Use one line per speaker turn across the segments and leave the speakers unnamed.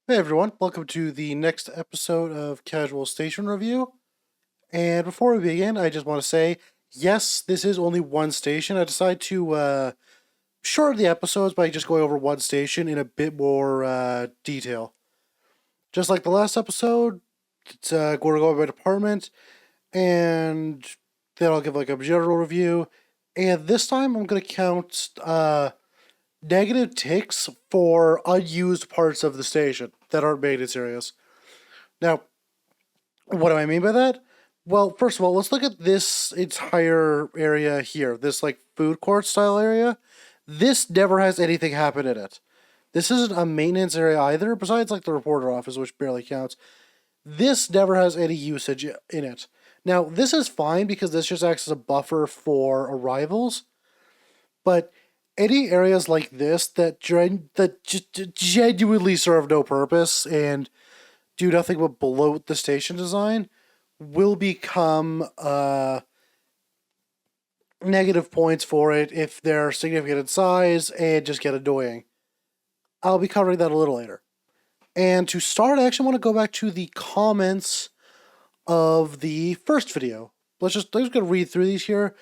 Hey everyone, welcome to the next episode of Casual Station Review. And before we begin, I just want to say, yes, this is only one station. I decided to shorten the episodes by just going over one station in a bit more detail. Just like the last episode, it's going to go over my department, and then I'll give like a general review. And this time, I'm going to count negative ticks for unused parts of the station that aren't maintenance areas. Now, what do I mean by that? Well, first of all, let's look at this entire area here, this like food court style area. This never has anything happen in it. This isn't a maintenance area either, besides like the reporter office, which barely counts. This never has any usage in it. Now, this is fine because this just acts as a buffer for arrivals, but any areas like this that just genuinely serve no purpose and do nothing but bloat the station design will become negative points for it if they're significant in size and just get annoying. I'll be covering that a little later. And to start, I actually want to go back to the comments of the first video. I'm just going to read through these here.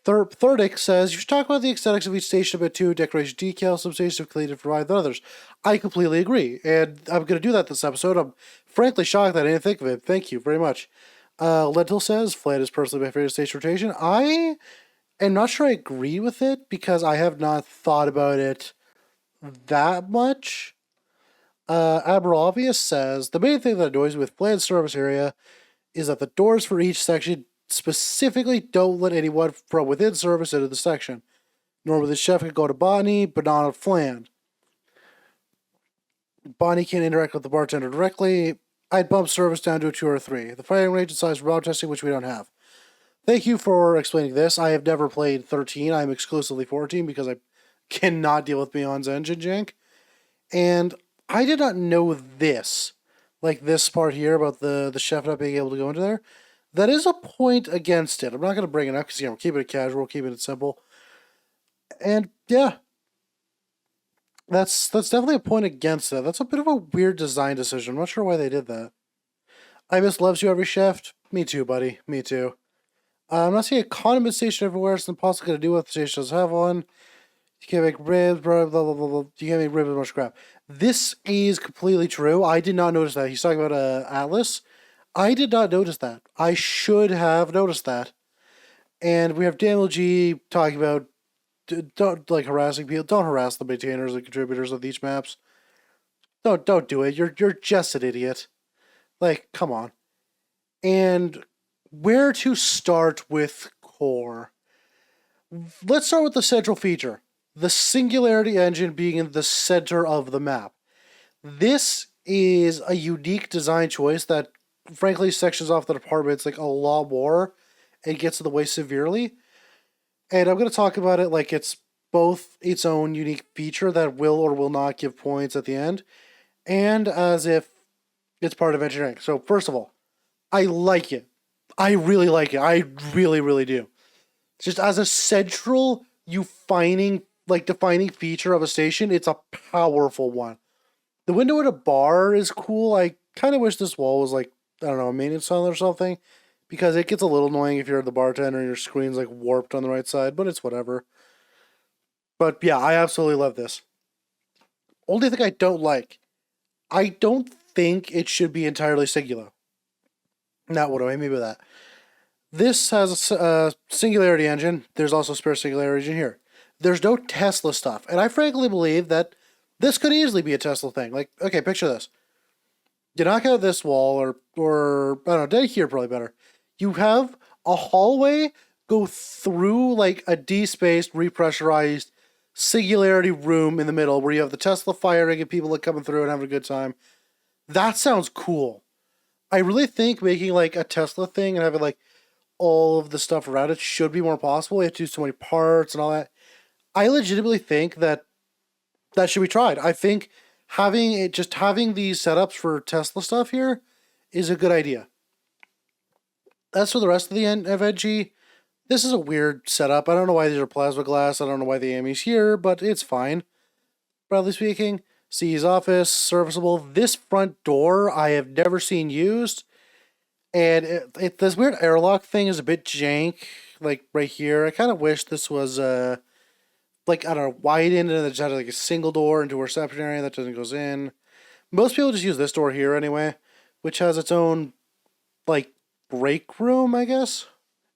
Thirdic says, you should talk about the aesthetics of each station a bit too, decoration details, some stations have cleaned and provided than others. I completely agree, and I'm going to do that this episode. I'm frankly shocked that I didn't think of it. Thank you very much. Lentil says, Flat is personally my favorite station rotation. I am not sure I agree with it because I have not thought about it that much. Admiral Obvious says, the main thing that annoys me with Flat's service area is that the doors for each section specifically don't let anyone from within service into the section. Normally the chef can go to Bonnie, but not on Flan. Bonnie can interact with the bartender directly. I'd bump service down to a 2 or 3. The firing range and size route testing, which we don't have. Thank you for explaining this. I have never played 13. I'm exclusively 14 because I cannot deal with Beyond's engine jank. And I did not know this. Like this part here about the chef not being able to go into there. That is a point against it. I'm not going to bring it up because, I'm keeping it casual, keeping it simple. And yeah, that's definitely a point against it. That's a bit of a weird design decision. I'm not sure why they did that. I miss loves you every chef. Me too, buddy. Me too. I'm not seeing a condiment station everywhere. It's impossible to do what the station doesn't have one. You can't make ribs, blah, blah, blah, blah, blah. You can't make ribs, much crap. This is completely true. I did not notice that. He's talking about Atlas. I did not notice that. I should have noticed that. And we have Daniel G talking about don't like harassing people. Don't harass the maintainers and contributors of these maps. Don't do it. You're just an idiot. Like, come on. And where to start with core? Let's start with the central feature. The Singularity engine being in the center of the map. This is a unique design choice that frankly sections off the departments like a lot more and gets in the way severely. And I'm going to talk about it like it's both its own unique feature that will or will not give points at the end, and as if it's part of engineering. So, first of all, I like it. I really like it. I really, really do. Just as a central defining feature of a station, it's a powerful one. The window at a bar is cool. I kind of wish this wall was like, I don't know, a maintenance tunnel or something, because it gets a little annoying if you're the bartender and your screen's like warped on the right side, but it's whatever. But yeah, I absolutely love this. Only thing I don't like, I don't think it should be entirely singular. Now, what do I mean by that? This has a singularity engine. There's also a spare singularity engine here. There's no Tesla stuff, and I frankly believe that this could easily be a Tesla thing. Like, okay, picture this. You knock out this wall, or I don't know, down here probably better. You have a hallway go through like a de-spaced, repressurized singularity room in the middle where you have the Tesla firing and people like coming through and having a good time. That sounds cool. I really think making like a Tesla thing and having like all of the stuff around it should be more possible. We have to do so many parts and all that. I legitimately think that should be tried. I think having these setups for Tesla stuff here is a good idea. As for the rest of the NG, this is a weird setup. I don't know why these are plasma glass. I don't know why the AMI's here, but it's fine. Broadly speaking, C's office, serviceable. This front door I have never seen used. And this weird airlock thing is a bit jank, like right here. I kind of wish this was like I don't know, widened and it just had like a single door into a reception area that doesn't goes in. Most people just use this door here anyway, which has its own like break room, I guess.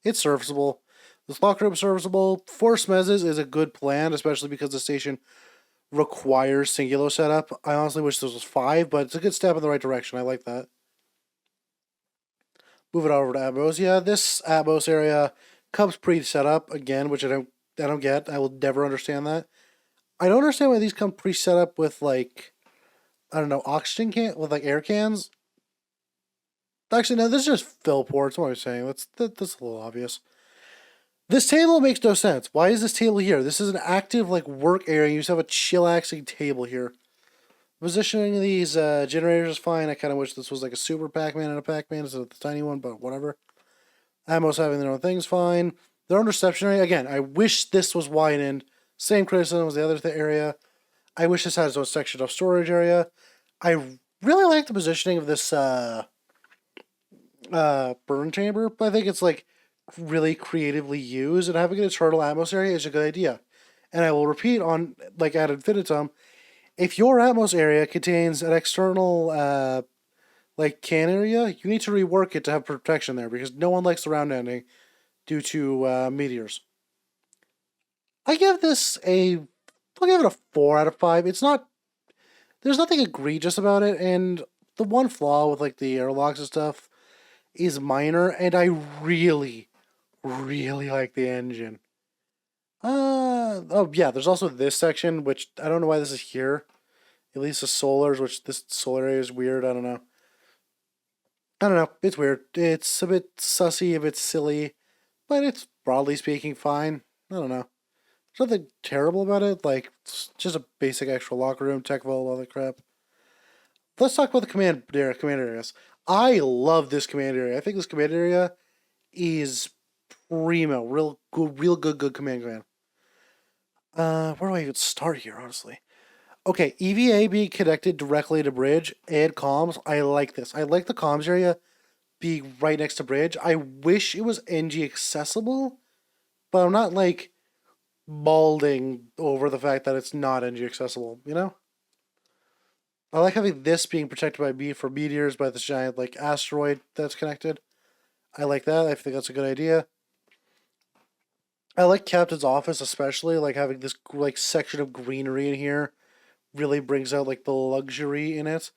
It's serviceable. This locker room is serviceable. 4 smezes is a good plan, especially because the station requires singular setup. I honestly wish this was 5, but it's a good step in the right direction. I like that. Move it over to Atmos. Yeah, this Atmos area comes pre-set up again, which I don't get. I will never understand that. I don't understand why these come pre-set up with like I don't know oxygen can with like air cans. Actually, no, this is just fill ports. What am I saying? That's a little obvious. This table makes no sense. Why is this table here? This is an active like work area. You just have a chillaxing table here. Positioning these generators is fine. I kind of wish this was like a super Pac-Man and a Pac-Man instead of the tiny one, but whatever. Atmos having their own things, fine. Their own reception area. Again, I wish this was widened. Same criticism as the other area. I wish this had its own section of storage area. I really like the positioning of this burn chamber, but I think it's like really creatively used, and having an eternal Atmos area is a good idea. And I will repeat on like ad infinitum, if your Atmos area contains an external like can area, you need to rework it to have protection there because no one likes the round ending due to meteors. I give this a I'll give it a 4 out of 5. It's not there's nothing egregious about it, and the one flaw with like the airlocks and stuff is minor, and I really, really like the engine. Oh yeah, there's also this section, which I don't know why this is here. At least the solars, which this solar area is weird. I don't know. I don't know. It's weird. It's a bit sussy, a bit silly, but it's broadly speaking fine. I don't know. There's nothing terrible about it. Like it's just a basic extra locker room, tech vault, all that crap. Let's talk about the command areas. I love this command area. I think this command area is primo, real good command. Where do I even start here? Honestly, okay. EVA being connected directly to bridge and comms. I like this. I like the comms area being right next to bridge. I wish it was NG accessible, but I'm not like balding over the fact that it's not NG accessible. You know. I like having this being protected by me for meteors by this giant like asteroid that's connected. I like that. I think that's a good idea. I like Captain's office especially, like having this like section of greenery in here really brings out like the luxury in it.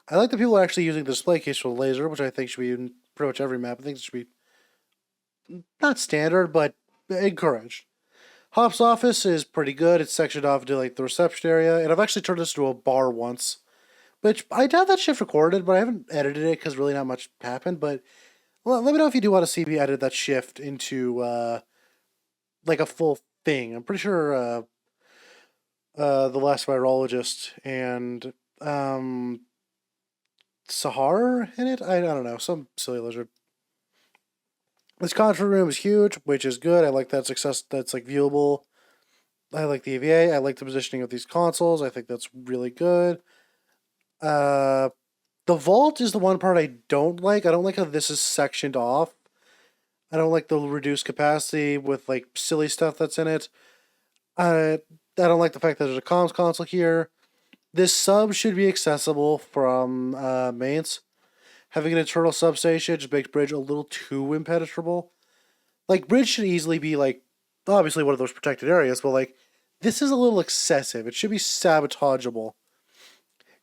I like that people are actually using the display case for the laser, which I think should be in pretty much every map. I think it should be not standard, but encouraged. Hop's office is pretty good. It's sectioned off into like the reception area, and I've actually turned this into a bar once, which I doubt that shift recorded, but I haven't edited it because really not much happened. But well, let me know if you do want to see me edit that shift into like a full thing. I'm pretty sure the last virologist and Sahar in it. I don't know, some silly lizard. This conference room is huge, which is good. I like that success. That's like viewable. I like the EVA. I like the positioning of these consoles. I think that's really good. Uh, the vault is the one part I don't like. I don't like how this is sectioned off. I don't like the reduced capacity with like silly stuff that's in it. I don't like the fact that there's a comms console here. This sub should be accessible from mains. Having an internal substation just makes bridge a little too impenetrable. Like bridge should easily be like obviously one of those protected areas, but like this is a little excessive. It should be sabotageable.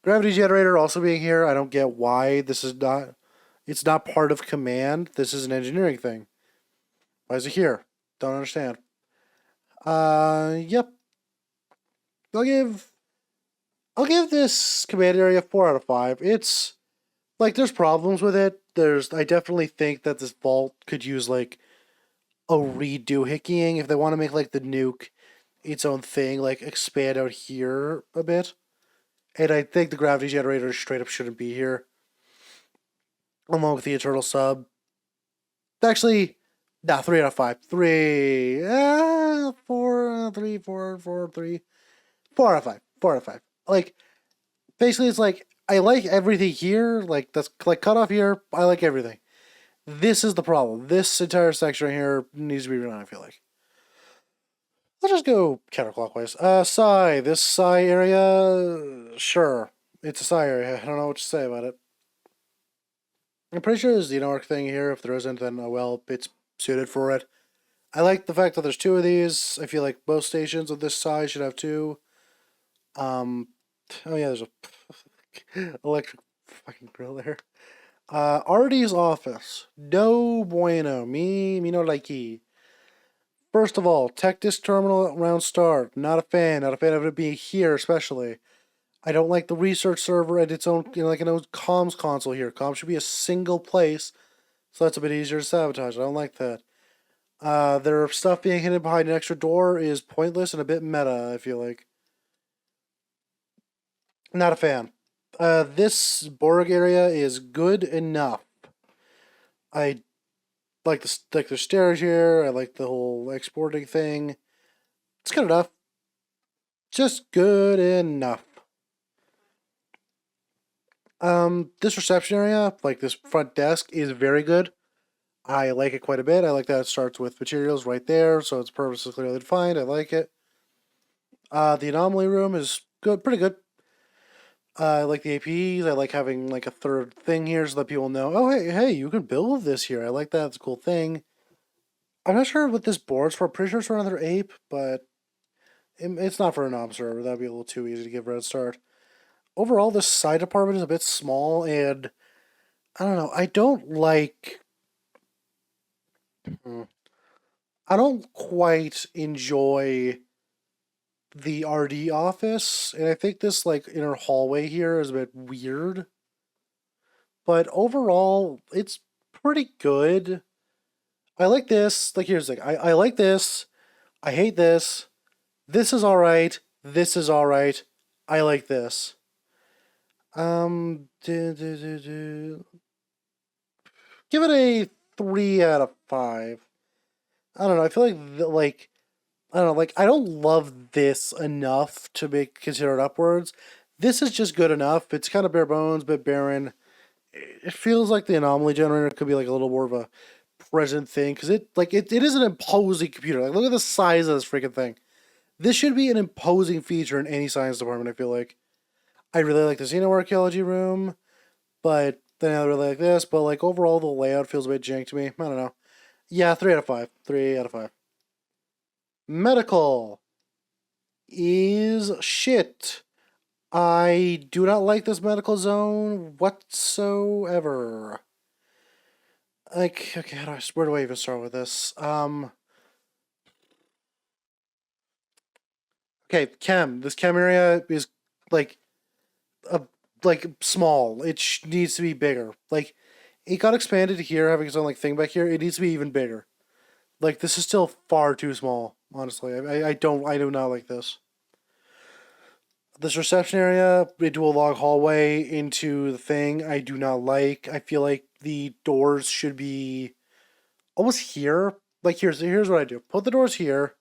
Gravity generator also being here, I don't get why this is not. It's not part of command. This is an engineering thing. Why is it here? Don't understand. Yep. I'll give I'll give this command area 4 out of 5. It's like there's problems with it. I definitely think that this vault could use like a redo hickeying if they want to make like the nuke its own thing, like expand out here a bit. And I think the gravity generator straight up shouldn't be here, along with the internal sub. Actually, nah, 3 out of 5. 3, 4, 3, 4, 4, 3, 4 out of 5. 4 out of 5. Like Basically, it's like I like everything here. Like that's like cut off here. I like everything. This is the problem. This entire section right here needs to be redone. I feel like. Let's just go counterclockwise. Psi. This psi area, sure, it's a psi area. I don't know what to say about it. I'm pretty sure there's the Xenorch thing here. If there isn't, then oh well, it's suited for it. I like the fact that there's two of these. I feel like most stations of this size should have two. Um, oh yeah, there's a electric fucking grill there. RD's office. No bueno. Me no likey. First of all, tech disk terminal around start. Not a fan. Not a fan of it being here, especially. I don't like the research server at its own, like an own comms console here. Comms should be a single place, so that's a bit easier to sabotage. I don't like that. Their stuff being hidden behind an extra door is pointless and a bit meta, I feel like. Not a fan. This Borg area is good enough. I like the stairs here. I like the whole exporting thing. It's good enough. Just good enough. This reception area, like this front desk, is very good. I like it quite a bit. I like that it starts with materials right there, so its purpose is clearly defined. I like it. The anomaly room is good, pretty good. I like the APs. I like having like a third thing here so that people know, oh hey, you can build this here. I like that. It's a cool thing. I'm not sure what this board's for. I'm pretty sure it's for another ape, but it's not for a nom server. That'd be a little too easy to give Red Start. Overall, this side department is a bit small, and I don't know. Hmm, I don't quite enjoy the RD office, and I think this like inner hallway here is a bit weird. But overall, it's pretty good. I like this. Like here's the thing. I like this. I hate this. This is alright. This is alright. I like this. Give it a 3 out of 5. I don't know. I feel like I don't know. Like I don't love this enough to be considered upwards. This is just good enough. It's kind of bare bones, bit barren. It feels like the anomaly generator could be like a little more of a present thing because it is an imposing computer. Like look at the size of this freaking thing. This should be an imposing feature in any science department. I feel like I really like the xenoarchaeology room, but then I really like this. But like overall, the layout feels a bit jank to me. I don't know. Yeah, 3 out of 5. 3 out of 5. Medical is shit. I do not like this medical zone whatsoever. Like, okay, where do I even start with this? Okay, chem. This chem area is like a like small. It needs to be bigger. Like, it got expanded here, having its own like thing back here. It needs to be even bigger. Like, this is still far too small. Honestly, I do not like this. This reception area into a long hallway into the thing, I do not like. I feel like the doors should be almost here. Like here's what I do. Put the doors here.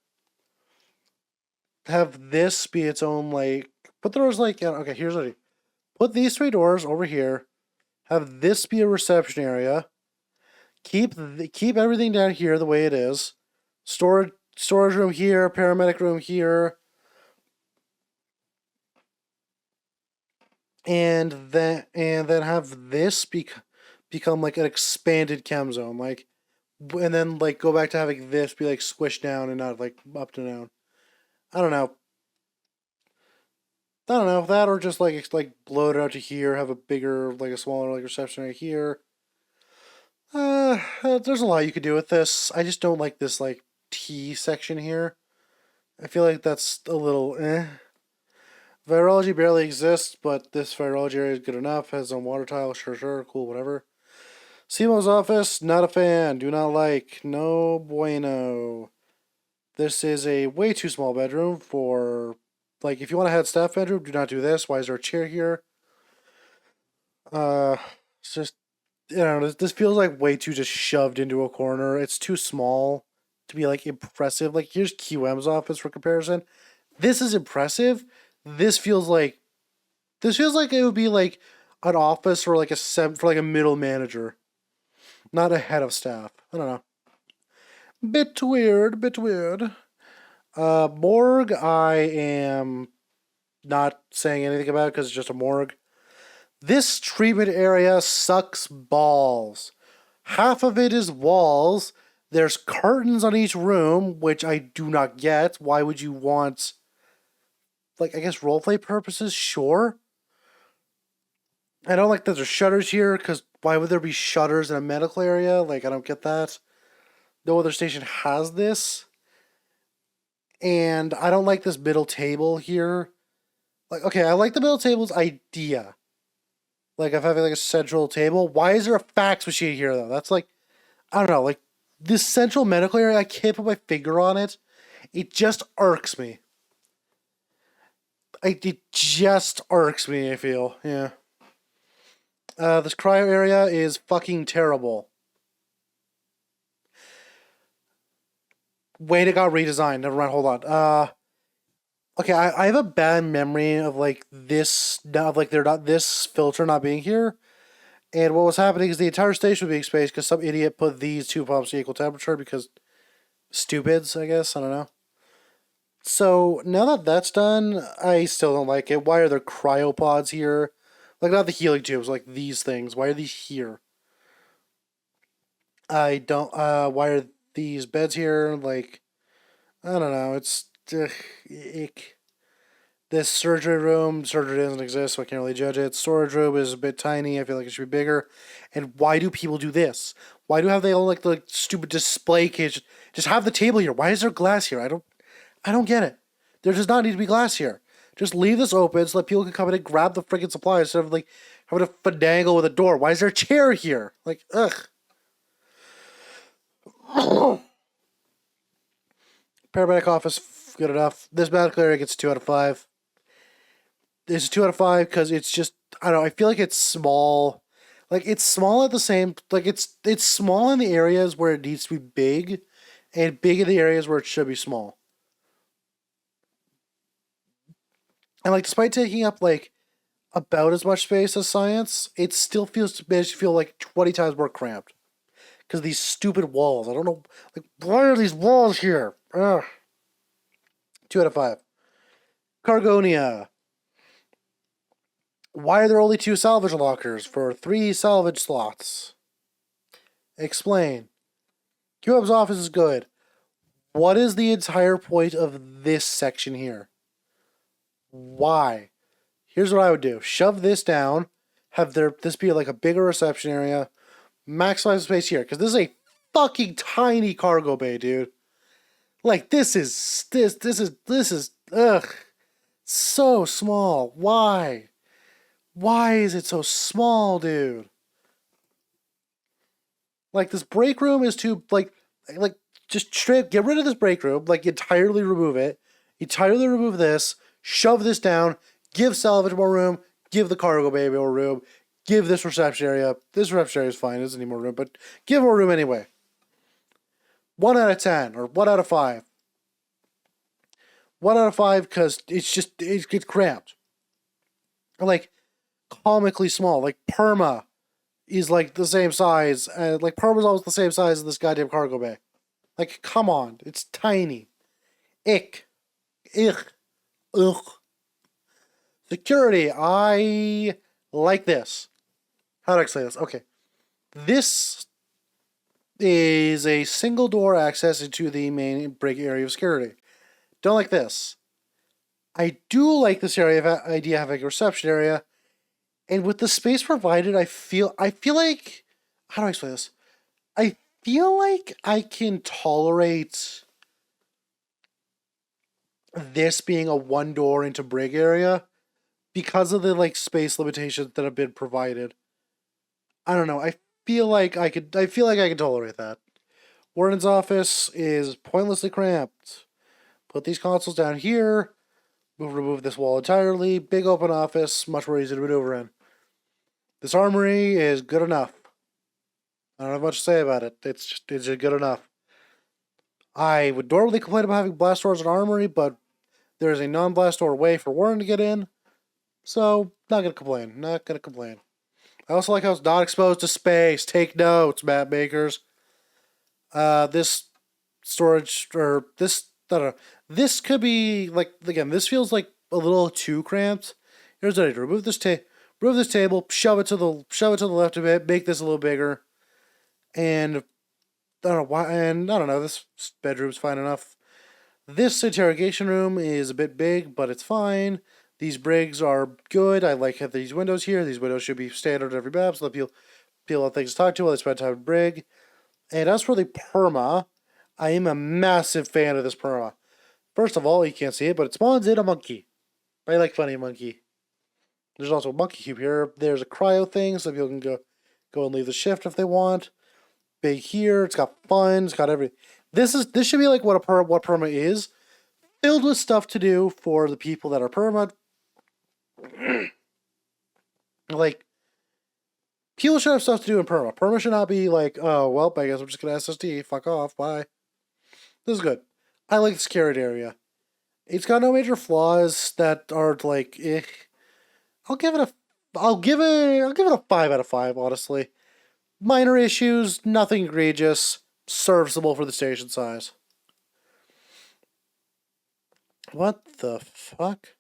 Have this be its own like. Put the doors like okay. Here's what I do. Put these 3 doors over here. Have this be a reception area. Keep everything down here the way it is. Storage room here. Paramedic room here. And then have this become like an expanded chem zone, like, and then like go back to having this be like squished down and not like up to down. I don't know. I don't know that or just like blow it out to here, have a bigger like a smaller like reception right here. There's a lot you could do with this. I just don't like this like T section here. I feel like that's a little eh. Virology barely exists, but this virology area is good enough. Has some water tile, sure, cool, whatever. Simo's office, not a fan. Do not like. No bueno. This is a way too small bedroom for, like, if you want to have staff bedroom, do not do this. Why is there a chair here? It's just, you know, this feels like way too just shoved into a corner. It's too small to be, like, impressive. Like, here's QM's office for comparison. This is impressive. This feels like This feels like it would be like an office for like a middle manager, not a head of staff. I don't know. Bit weird, bit weird. Morgue, I am not saying anything about because it's just a morgue. This treatment area sucks balls. Half of it is walls. There's curtains on each room, which I do not get. Why would you want, like, I guess roleplay purposes? Sure. I don't like that there's shutters here, because why would there be shutters in a medical area? Like, I don't get that. No other station has this. And I don't like this middle table here. Like, okay, I like the middle table's idea. Like, of having like a central table. Why is there a fax machine here, though? That's like, I don't know, like, this central medical area, I can't put my finger on it. It just irks me. It just irks me, I feel. Yeah. This cryo area is fucking terrible. Wait, it got redesigned. Never mind, hold on. Okay, I have a bad memory of like this, of like this filter not being here. And what was happening is the entire station was being spaced because some idiot put these two pumps to equal temperature because stupids, I guess. I don't know. So now that that's done, I still don't like it. Why are there cryopods here? Like, not the healing tubes, like these things. Why are these here? I don't, why are these beds here? Like, I don't know. It's, ick. This surgery doesn't exist, so I can't really judge it. Storage room is a bit tiny. I feel like it should be bigger. And why do people do this? Why do have they all like the stupid display cage? Just have the table here. Why is there glass here? I don't get it. There does not need to be glass here. Just leave this open so that people can come in and grab the freaking supplies instead of like having to finagle with a door. Why is there a chair here? Like, ugh. Paramedic office, good enough. This medical area gets 2 out of 5. This is 2 out of 5 because it's just, I don't know, I feel like it's small. Like, it's small at the same, like, it's small in the areas where it needs to be big, and big in the areas where it should be small. And, like, despite taking up, like, about as much space as science, it still managed to feel like 20 times more cramped. Because these stupid walls. I don't know, like, why are these walls here? Ugh. 2 out of 5. Cargonia. Why are there only 2 salvage lockers for 3 salvage slots? Explain. QWeb's office is good. What is the entire point of this section here? Why? Here's what I would do. Shove this down. Have this be like a bigger reception area. Maximize the space here. Because this is a fucking tiny cargo bay, dude. Like, this is, ugh. So small. Why? Why is it so small, dude? Like, this break room is too, like, just straight, get rid of this break room. Like, entirely remove it. Entirely remove this. Shove this down. Give salvage more room. Give the cargo bay more room. Give this reception area. This reception area is fine. It doesn't need more room, but give more room anyway. 1 out of 10, or 1 out of 5. 1 out of 5 because it gets cramped. Like, comically small. Like, Perma is like the same size. Like, Perma's almost the same size as this goddamn cargo bay. Like, come on. It's tiny. Ick. Ugh. Ugh. Security. I like this. How do I explain this? Okay. This is a single door access into the main break area of security. Don't like this. I do like this idea of having a reception area. And with the space provided, I feel like, how do I explain this? I feel like I can tolerate this being a one door into brig area because of the like space limitations that have been provided. I don't know. I feel like I could tolerate that. Warden's office is pointlessly cramped. Put these consoles down here. Remove this wall entirely. Big open office, much more easy to maneuver in. This armory is good enough. I don't have much to say about it. It's just good enough. I would normally complain about having blast doors in armory, but there's a non-blast door way for Warren to get in. So, not gonna complain. Not gonna complain. I also like how it's not exposed to space. Take notes, map makers. This storage, or this, I don't know. This could be, like, again, this feels like a little too cramped. Here's what I do. Remove this table, shove it to the left a bit, make this a little bigger. And, I don't know why, and I don't know, this bedroom's fine enough. This interrogation room is a bit big, but it's fine. These brigs are good. I like these windows here. These windows should be standard every map, so that people have things to talk to while they spend time with brig. And as for the perma, I am a massive fan of this perma. First of all, you can't see it, but it spawns in a monkey. I like funny monkey. There's also a monkey cube here. There's a cryo thing, so people can go and leave the shift if they want. Big here. It's got fun. It's got everything. This should be like what perma is, filled with stuff to do for the people that are perma. Like, people should have stuff to do in perma. Perma should not be like, oh well, I guess I'm just gonna SSD. Fuck off. Bye. This is good. I like this carried area. It's got no major flaws that are like, eh. I'll give it a 5 out of 5. Honestly, minor issues, nothing egregious, serviceable for the station size. What the fuck?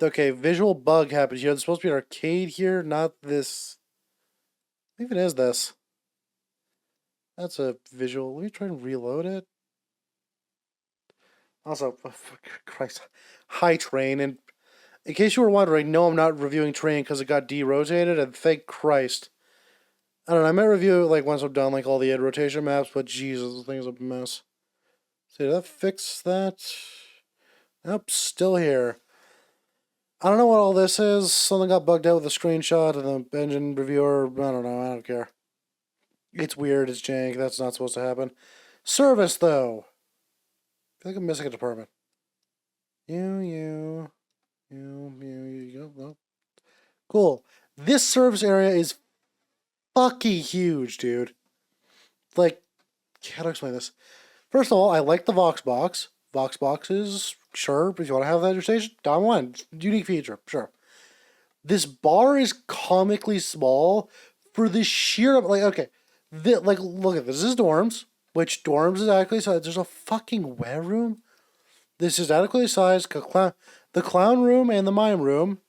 Okay, visual bug happens here. There's supposed to be an arcade here, not this. What even is this? That's a visual. Let me try and reload it. Also, Christ, high train. And in case you were wondering, no, I'm not reviewing train because it got derotated, and thank Christ. I don't know, I might review it like once I'm done, like all the ed rotation maps, but Jesus, the thing is a mess. See, did that fix that? Nope, still here. I don't know what all this is. Something got bugged out with a screenshot and the engine reviewer. I don't know. I don't care. It's weird. It's jank. That's not supposed to happen. Service, though. I feel like I'm missing a department. You go. Cool. This service area is fucking huge, dude. Like, how to explain this? First of all, I like the Vox box. Vox boxes, sure, if you want to have that at your station, down one. Unique feature, sure. This bar is comically small for the sheer, like, okay, like, look at this. This is dorms, which dorms is adequately sized. There's a fucking ware room. This is adequately sized. The clown room and the mime room,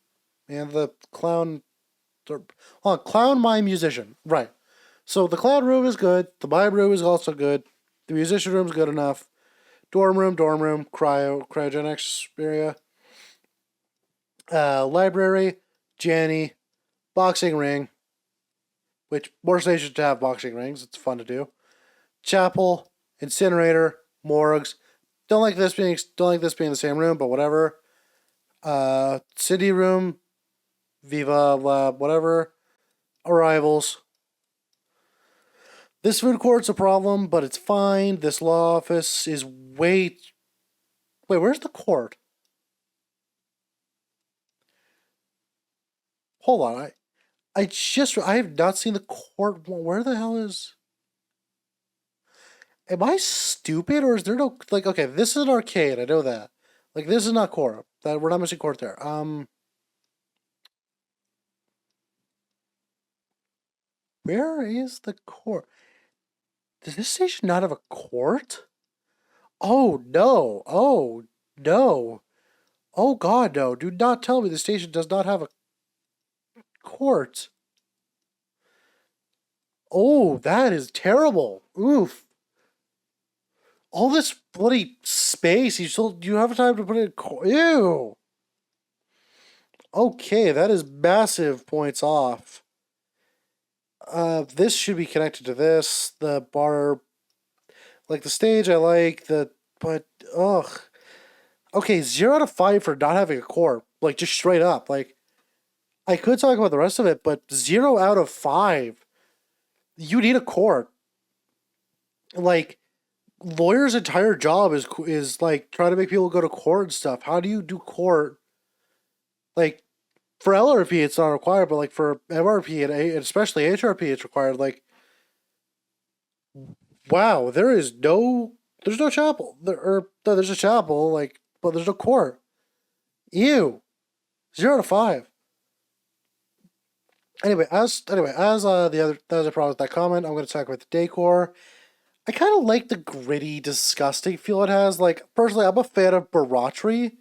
and the clown, clown, mime, musician, right. So the clown room is good. The mime room is also good. The musician room is good enough. Dorm room, cryogenics area. Library, Janny, boxing ring, which more stations to have boxing rings. It's fun to do. Chapel, incinerator, morgues. Don't like this being the same room, but whatever. City room, Viva Lab, whatever. Arrivals. This food court's a problem, but it's fine. This law office is Wait, where's the court? Hold on, I have not seen the court. Where the hell is? Am I stupid or is there no, like, okay, this is an arcade. I know that. Like, this is not court. That we're not missing court there. Where is the court? Does this station not have a court? Oh no! Oh no! Oh God, no! Do not tell me the station does not have a court. Oh, that is terrible. Oof. All this bloody space. You have time to put it in. Ew. Okay, that is massive points off. This should be connected to this. The bar, like the stage, I like but ugh. Okay, 0 out of 5 for not having a core. Like, just straight up. Like, I could talk about the rest of it, but 0 out of 5. You need a court. Like, lawyer's entire job is like trying to make people go to court and stuff. How do you do court? Like, for LRP, it's not required, but like for MRP and especially HRP, it's required. Like, wow, there's no chapel. There's a chapel, like, but there's no court. Ew. 0 to 5. Anyway, as the other problem with that comment, I'm going to talk about the decor. I kind of like the gritty, disgusting feel it has. Like, personally, I'm a fan of Baratri.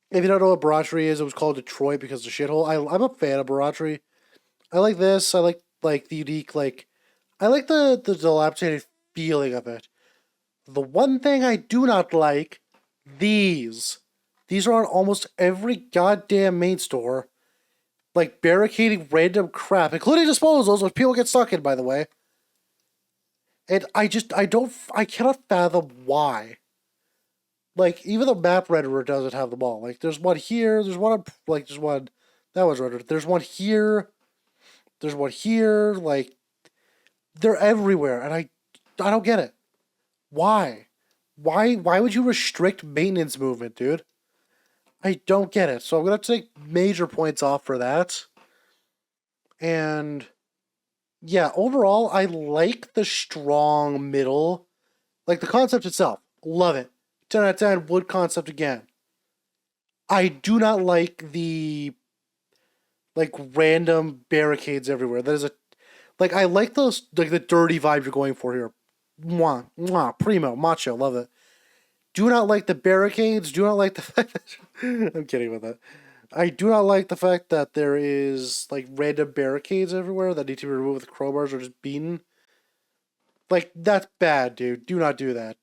If you don't know what Baratri is, it was called Detroit because of the shithole. I'm a fan of Baratri. I like this. I like the unique, like, I like the dilapidated feeling of it. The one thing I do not like, these. These are on almost every goddamn main store. Like barricading random crap, including disposals, which people get stuck in, by the way. And I cannot fathom why. Like, even the map renderer doesn't have them all. Like, there's one here, there's one, that was rendered. There's one here, there's one here, like, they're everywhere, and I don't get it. Why? Why would you restrict maintenance movement, dude? I don't get it. So I'm gonna have to take major points off for that. And yeah, overall, I like the strong middle. Like the concept itself. Love it. 10 out of 10, wood concept again. I do not like the like random barricades everywhere. That is a like I like those like the dirty vibe you're going for here. Mwah, mwah, primo, macho, love it. Do not like the barricades. Do not like the fact that I'm kidding with that. I do not like the fact that there is like random barricades everywhere that need to be removed with crowbars or just beaten. Like that's bad, dude. Do not do that.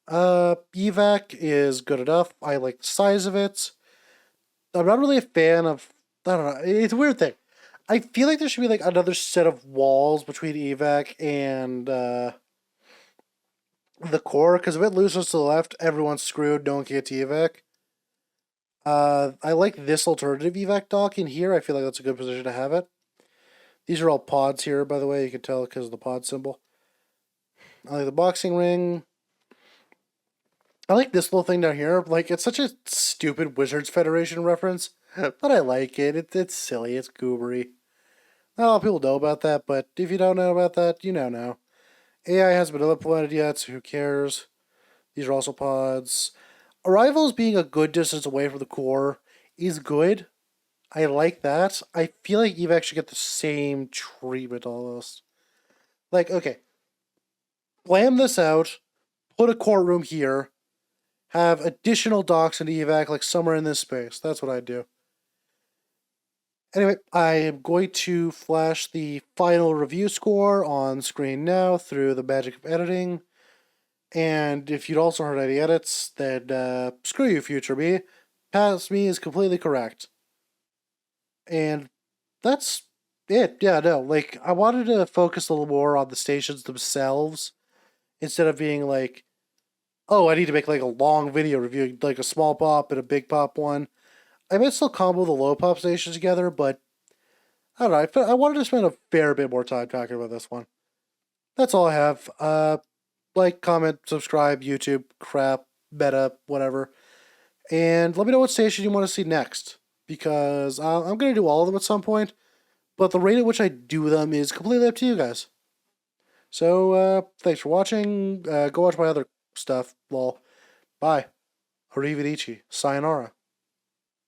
Evac is good enough. I like the size of it. I'm not really a fan of. I don't know. It's a weird thing. I feel like there should be like another set of walls between evac and the core, because if it loses to the left, everyone's screwed. No one can get to evac. I like this alternative evac dock in here. I feel like that's a good position to have it. These are all pods here, by the way. You can tell because of the pod symbol. I like the boxing ring. I like this little thing down here. Like, it's such a stupid Wizards Federation reference, but I like it. It's silly. It's goobery. Not a lot of people know about that, but if you don't know about that, you know now. AI hasn't been implemented yet, so who cares? These are also pods. Arrivals being a good distance away from the core is good. I like that. I feel like you've actually get the same treatment almost. Like, okay, blam this out, put a courtroom here, have additional docks and evac like somewhere in this space. That's what I'd do. Anyway, I am going to flash the final review score on screen now through the magic of editing. And if you'd also heard any edits, then screw you, future me. Past me is completely correct. And that's it. Yeah, no, like, I wanted to focus a little more on the stations themselves instead of being like, oh, I need to make like a long video reviewing like a small pop and a big pop one. I might still combo the low pop stations together, but I don't know. I wanted to spend a fair bit more time talking about this one. That's all I have. Like, comment, subscribe, YouTube, crap, meta, whatever. And let me know what station you want to see next. Because I'm going to do all of them at some point. But the rate at which I do them is completely up to you guys. So, thanks for watching. Go watch my other stuff. Lol. Bye. Arrivederci. Sayonara.